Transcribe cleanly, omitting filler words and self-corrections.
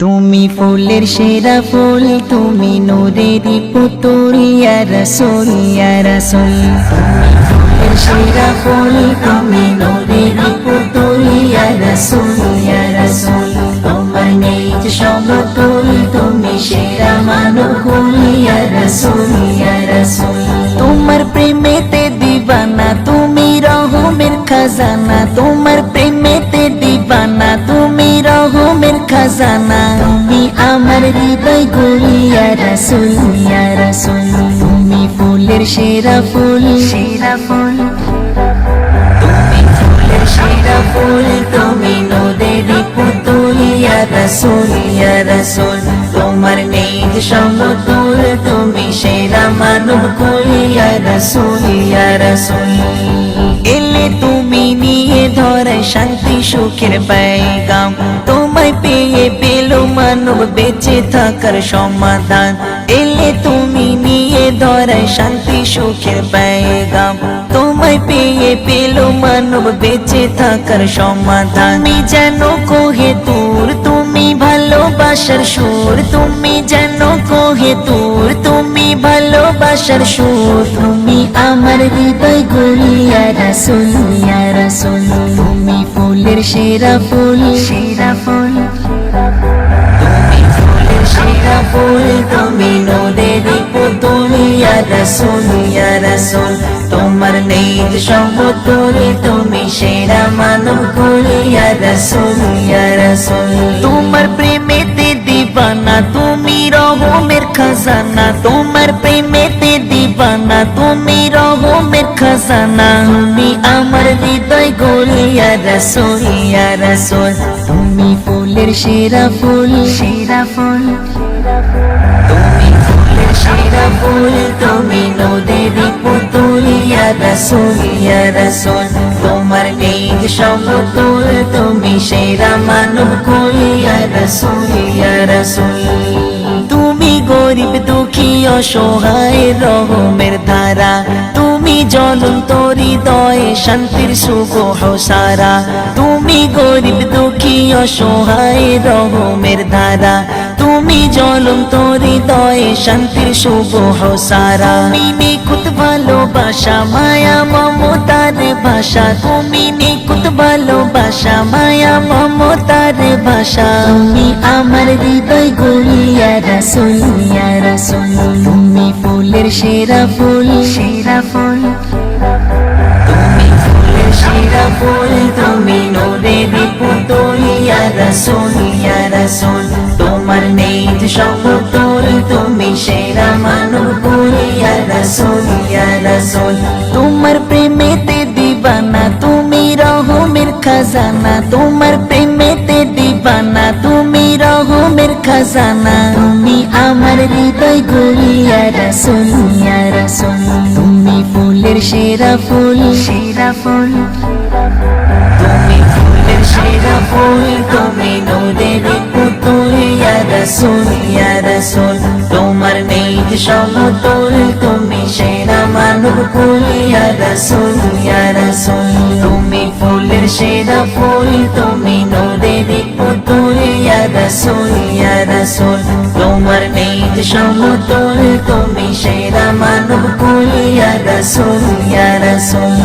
তুমি ফুলের সেরা ফুল, তুমি নূরেরই পুতুল, ইয়া রাসূল ইয়া রাসূল। তুমি ফুলের সেরা ফুল, তুমি নূরেরই পুতুল, ইয়া রাসূল ইয়া রাসূল। তোমার নেই যে সমতুল, তুমি সেরা মানবকুল, ইয়া রাসূল ইয়া রাসূল। তোমার প্রেমেতে দিবানা, তুমি রহমের খাজানা। তোমার প্রেমেতে দিবানা, তুমি রহমের খাজানা। তুমি আমার হৃদয় গড়ি, ইয়া রাসূল ইয়া রাসূল। তুমি ফুলের সেরা ফুল, সেরা ফুল। তুমি ফুলের সেরা ফুল, তুমি নূরেরই পুতুল, ইয়া রাসূল ইয়া রাসূল। তোমার নেই যে সমতুল, তুমি সেরা মানবকুল, ইয়া রাসূল ইয়া রাসূল। এলে তুমি নিয়ে ধরে শান্তি সুখের পেগাম, তোমায় পেয়ে পেল মানব বেঁচে থাকার সমাধান। এলে তুমি নিয়ে ধরে শান্তি সুখের পেগাম, তোমায় পেয়ে পেল মানব বেঁচে থাকার সমাধান। তুমি যেন কোহে তুর, তুমি ভালোবাসার সুর। তুমি যেন কোহে তুর, তুমি ভালোবাসার সুর। তুমি আমার হৃদয় গড়ি, ইয়া রাসূল ইয়া রাসূল। তুমি ফুলের সেরা ফুল, সেরা ফুল। তুমি ফুলের সেরা ফুল, তুমি নূরেরই পুতুল, ইয়া রাসূল ইয়া রাসূল। তোমার নেই যে সমতুল, তুমি সেরা মানবকুল, ইয়া রাসূল ইয়া রাসূল। তোমার প্রেমেতে দিবানা, তুমি রহমের খাজানা। তোমার প্রেমেতে দিবানা, তুমি রহমের খাজানা। তুমি আমার হৃদয় গড়ি, ইয়া রাসূল ইয়া রাসূল। তুমি ফুলের সেরা ফুল, সেরা ফুল। তুমি ফুলের সেরা ফুল, তুমি নূরেরই পুতুল, ইয়া রাসূল ইয়া রাসূল। তোমার নেই যে সমতুল, তুমি সেরা মানবকুল, ইয়া রাসূল ইয়া রাসূল। তুমি গরিব দুঃখী অসহায় রহমের ধারা। তুমি জ্বলন্ত হৃদয়ে শান্তির সুবহ সারা। তুমি গরিব দুঃখী অসহায় রহমের ধারা। তুমি জ্বলন্ত হৃদয়ে শান্তির সুবহ সারা। তুমি নিখুঁত ভালোবাসা, মায়া মমতার ভাষা। তুমি নিখুঁত ভালোবাসা, মায়া মমতার ভাষা। তুমি আমার হৃদয় গড়ি, ইয়া রাসূল ইয়া রাসূল। তুমি ফুলের সেরা ফুল, সেরা ফুল। তুমি ফুলের সেরা ফুল, তুমি নূরেরই পুতুল, ইয়া রাসূল ইয়া রাসূল। তোমার নেই যে সমতুল, তুমি সেরা মানবকুল, ইয়া রাসূল ইয়া রাসূল। তোমার প্রেমেতে দিবানা, তুমি রহমের খাজানা। তোমার প্রেমেতে দিবানা, তুমি রহমের খাজানা। তুমি আমার হৃদয় গড়ি, ইয়া রাসূল ইয়া রাসূল। তুমি ফুলের সেরা ফুল, সেরা ফুল। তুমি ফুলের সেরা ফুল, তুমি নূরেরই পুতুল, ইয়া রাসূল ইয়া রাসূল। তোমার নেই যে সমতুল, তুমি সেরা মানবকুল, ইয়া রাসূল ইয়া রাসূল। তুমি ফুলের সেরা ফুল, তুমি নূরেরই পুতুল, ইয়া রাসূল ইয়া রাসূল। তোমার নেই যে সমতুল, তুমি সেরা মানবকুল, ইয়া রাসূল ইয়া রাসূল।